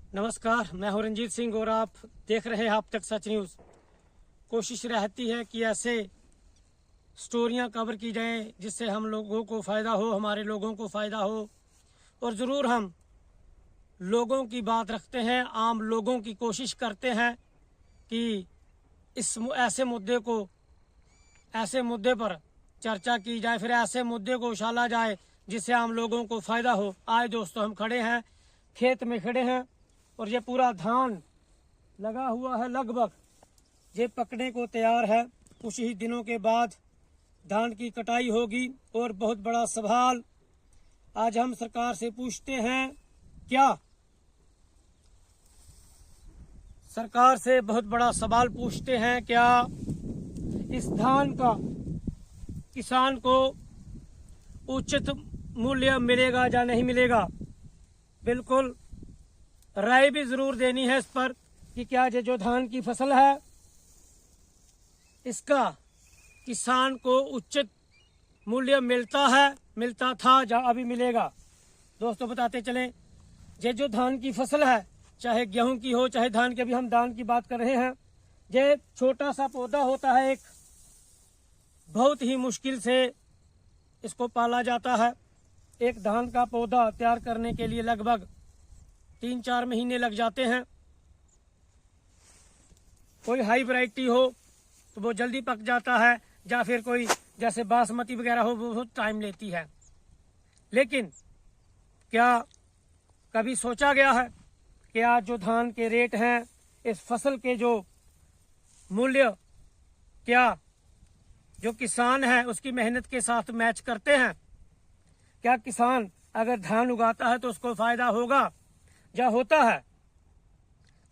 नमस्कार, मैं हूं रंजीत सिंह और आप देख रहे हैं अब तक सच न्यूज़। कोशिश रहती है कि ऐसे स्टोरियां कवर की जाएं जिससे हम लोगों को फ़ायदा हो, हमारे लोगों को फ़ायदा हो। और ज़रूर हम लोगों की बात रखते हैं, आम लोगों की कोशिश करते हैं कि ऐसे मुद्दे पर चर्चा की जाए, फिर ऐसे मुद्दे को उछाला जाए जिससे आम लोगों को फ़ायदा हो। आए दोस्तों, हम खड़े हैं, खेत में खड़े हैं और ये पूरा धान लगा हुआ है, लगभग ये पकने को तैयार है। कुछ ही दिनों के बाद धान की कटाई होगी। और बहुत बड़ा सवाल आज हम सरकार से पूछते हैं, क्या इस धान का किसान को उचित मूल्य मिलेगा या नहीं मिलेगा। बिल्कुल राय भी जरूर देनी है इस पर कि क्या ये जो धान की फसल है इसका किसान को उचित मूल्य मिलता था या अभी मिलेगा। दोस्तों बताते चलें, ये जो धान की फसल है, चाहे गेहूं की हो चाहे धान की, अभी हम धान की बात कर रहे हैं। ये छोटा सा पौधा होता है, एक बहुत ही मुश्किल से इसको पाला जाता है। एक धान का पौधा तैयार करने के लिए लगभग 3-4 महीने लग जाते हैं। कोई हाई वैरायटी हो तो वो जल्दी पक जाता है, या फिर कोई जैसे बासमती वगैरह हो वो बहुत टाइम लेती है। लेकिन क्या कभी सोचा गया है कि आज जो धान के रेट हैं, इस फसल के जो मूल्य, क्या जो किसान है उसकी मेहनत के साथ मैच करते हैं? क्या किसान अगर धान उगाता है तो उसको फायदा होगा या होता है?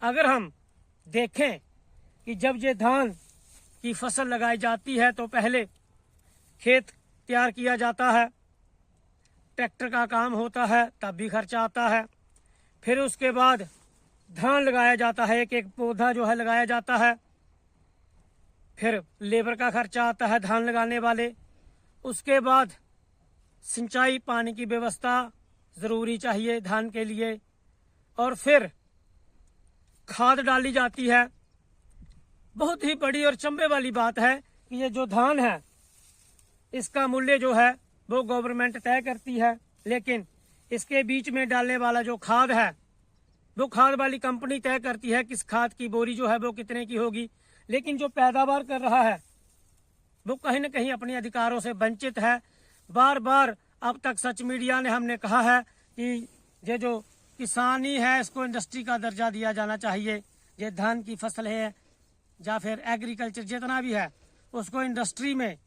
अगर हम देखें कि जब ये धान की फसल लगाई जाती है तो पहले खेत तैयार किया जाता है, ट्रैक्टर का काम होता है, तब भी खर्चा आता है। फिर उसके बाद धान लगाया जाता है, एक एक पौधा जो है लगाया जाता है। फिर लेबर का खर्चा आता है धान लगाने वाले। उसके बाद सिंचाई, पानी की व्यवस्था ज़रूरी चाहिए धान के लिए। और फिर खाद डाली जाती है। बहुत ही बड़ी और चंबे वाली बात है कि ये जो धान है इसका मूल्य जो है वो गवर्नमेंट तय करती है, लेकिन इसके बीच में डालने वाला जो खाद है वो खाद वाली कंपनी तय करती है किस खाद की बोरी जो है वो कितने की होगी। लेकिन जो पैदावार कर रहा है वो कहीं न कहीं अपने अधिकारों से वंचित है। बार बार अब तक सच मीडिया ने हमने कहा है कि ये जो किसानी है इसको इंडस्ट्री का दर्जा दिया जाना चाहिए। ये धान की फसल है या फिर एग्रीकल्चर जितना भी है उसको इंडस्ट्री में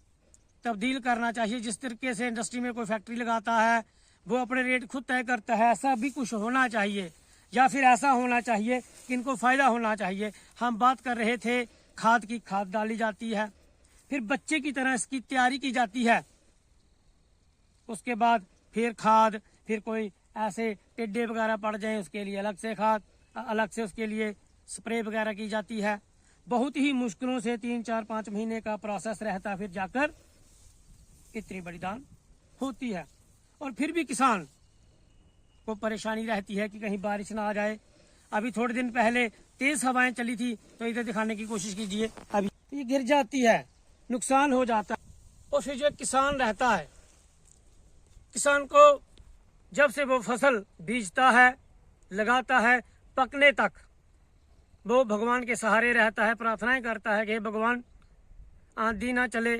तब्दील करना चाहिए। जिस तरीके से इंडस्ट्री में कोई फैक्ट्री लगाता है वो अपने रेट खुद तय करता है, ऐसा भी कुछ होना चाहिए। या फिर ऐसा होना चाहिए कि इनको फ़ायदा होना चाहिए। हम बात कर रहे थे खाद की, खाद डाली जाती है, फिर बच्चे की तरह इसकी तैयारी की जाती है। उसके बाद फिर खाद, फिर कोई ऐसे टिड्डे वगैरह पड़ जाएं उसके लिए अलग से खाद, अलग से उसके लिए स्प्रे वगैरह की जाती है। बहुत ही मुश्किलों से 3-4-5 महीने का प्रोसेस रहता है, फिर जाकर इतनी बड़ी दान होती है। और फिर भी किसान को परेशानी रहती है कि कहीं बारिश ना आ जाए। अभी थोड़े दिन पहले तेज हवाएं चली थी, तो इधर दिखाने की कोशिश कीजिए, अभी ये गिर जाती है, नुकसान हो जाता है। और फिर जो किसान रहता है, किसान को जब से वो फसल बीजता है, लगाता है, पकने तक वो भगवान के सहारे रहता है, प्रार्थनाएं करता है कि भगवान आंधी ना चले,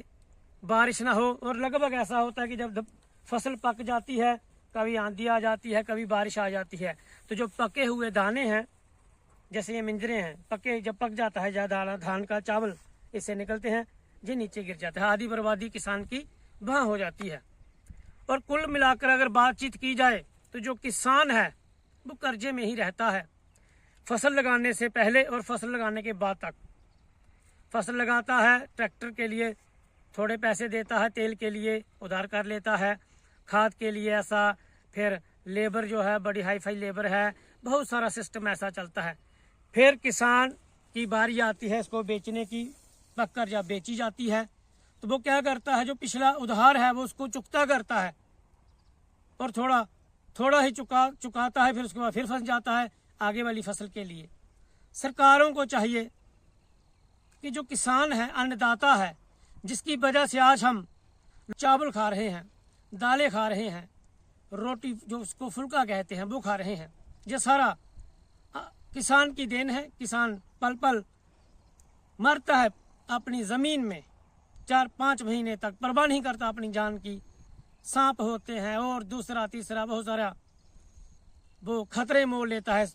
बारिश ना हो। और लगभग ऐसा होता है कि जब फसल पक जाती है, कभी आंधी आ जाती है, कभी बारिश आ जाती है, तो जो पके हुए दाने हैं, जैसे ये मिंजरे हैं, पके जब पक जाता है ज़्यादा धान का चावल इससे निकलते हैं, ये नीचे गिर जाता है। आधी बर्बादी किसान की वहाँ हो जाती है। और कुल मिलाकर अगर बातचीत की जाए तो जो किसान है वो कर्जे में ही रहता है, फसल लगाने से पहले और फसल लगाने के बाद तक। फसल लगाता है, ट्रैक्टर के लिए थोड़े पैसे देता है, तेल के लिए उधार कर लेता है, खाद के लिए ऐसा, फिर लेबर जो है बड़ी हाई फाई लेबर है, बहुत सारा सिस्टम ऐसा चलता है। फिर किसान की बारी आती है इसको बेचने की, पककर जब बेची जाती है तो वो क्या करता है, जो पिछला उधार है वो उसको चुकता करता है और थोड़ा ही चुकाता है, फिर उसके बाद फिर फंस जाता है। आगे वाली फसल के लिए। सरकारों को चाहिए कि जो किसान है, अन्नदाता है, जिसकी वजह से आज हम चावल खा रहे हैं, दालें खा रहे हैं, रोटी जो उसको फुल्का कहते हैं वो खा रहे हैं, ये सारा किसान की देन है। किसान पल पल मरता है अपनी ज़मीन में, 4-5 महीने तक परवाह नहीं करता अपनी जान की। सांप होते हैं और दूसरा तीसरा बहुत सारा वो खतरे मोल लेता है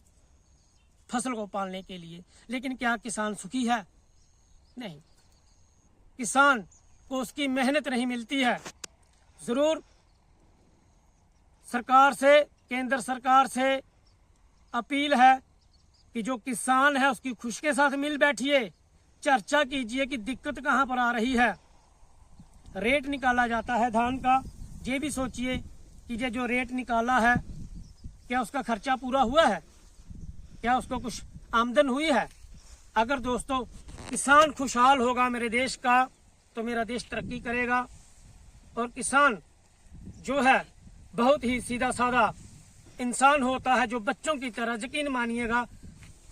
फसल को पालने के लिए। लेकिन क्या किसान सुखी है? नहीं। किसान को उसकी मेहनत नहीं मिलती है। ज़रूर सरकार से, केंद्र सरकार से अपील है कि जो किसान है उसकी खुश के साथ मिल बैठिए, चर्चा कीजिए कि दिक्कत कहाँ पर आ रही है। रेट निकाला जाता है धान का, ये भी सोचिए कि ये जो रेट निकाला है क्या उसका खर्चा पूरा हुआ है, क्या उसको कुछ आमदन हुई है। अगर दोस्तों किसान खुशहाल होगा मेरे देश का तो मेरा देश तरक्की करेगा। और किसान जो है बहुत ही सीधा साधा इंसान होता है, जो बच्चों की तरह, यकीन मानिएगा,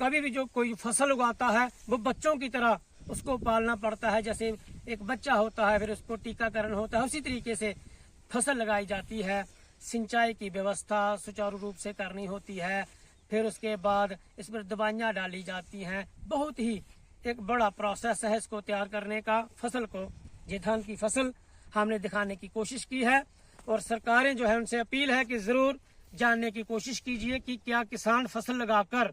कभी भी जो कोई फसल उगाता है वो बच्चों की तरह उसको पालना पड़ता है। जैसे एक बच्चा होता है फिर उसको टीकाकरण होता है, उसी तरीके से फसल लगाई जाती है। सिंचाई की व्यवस्था सुचारू रूप से करनी होती है, फिर उसके बाद इस पर दवाइयाँ डाली जाती हैं। बहुत ही एक बड़ा प्रोसेस है इसको तैयार करने का। फसल को, ये धान की फसल हमने दिखाने की कोशिश की है और सरकारें जो है उनसे अपील है कि ज़रूर जानने की कोशिश कीजिए कि क्या किसान फसल लगाकर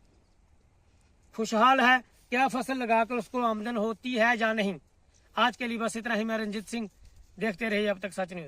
खुशहाल है, क्या फसल लगाकर उसको आमदन होती है या नहीं। आज के लिए बस इतना ही। मैं रंजीत सिंह, देखते रहिए अब तक सच न्यूज़।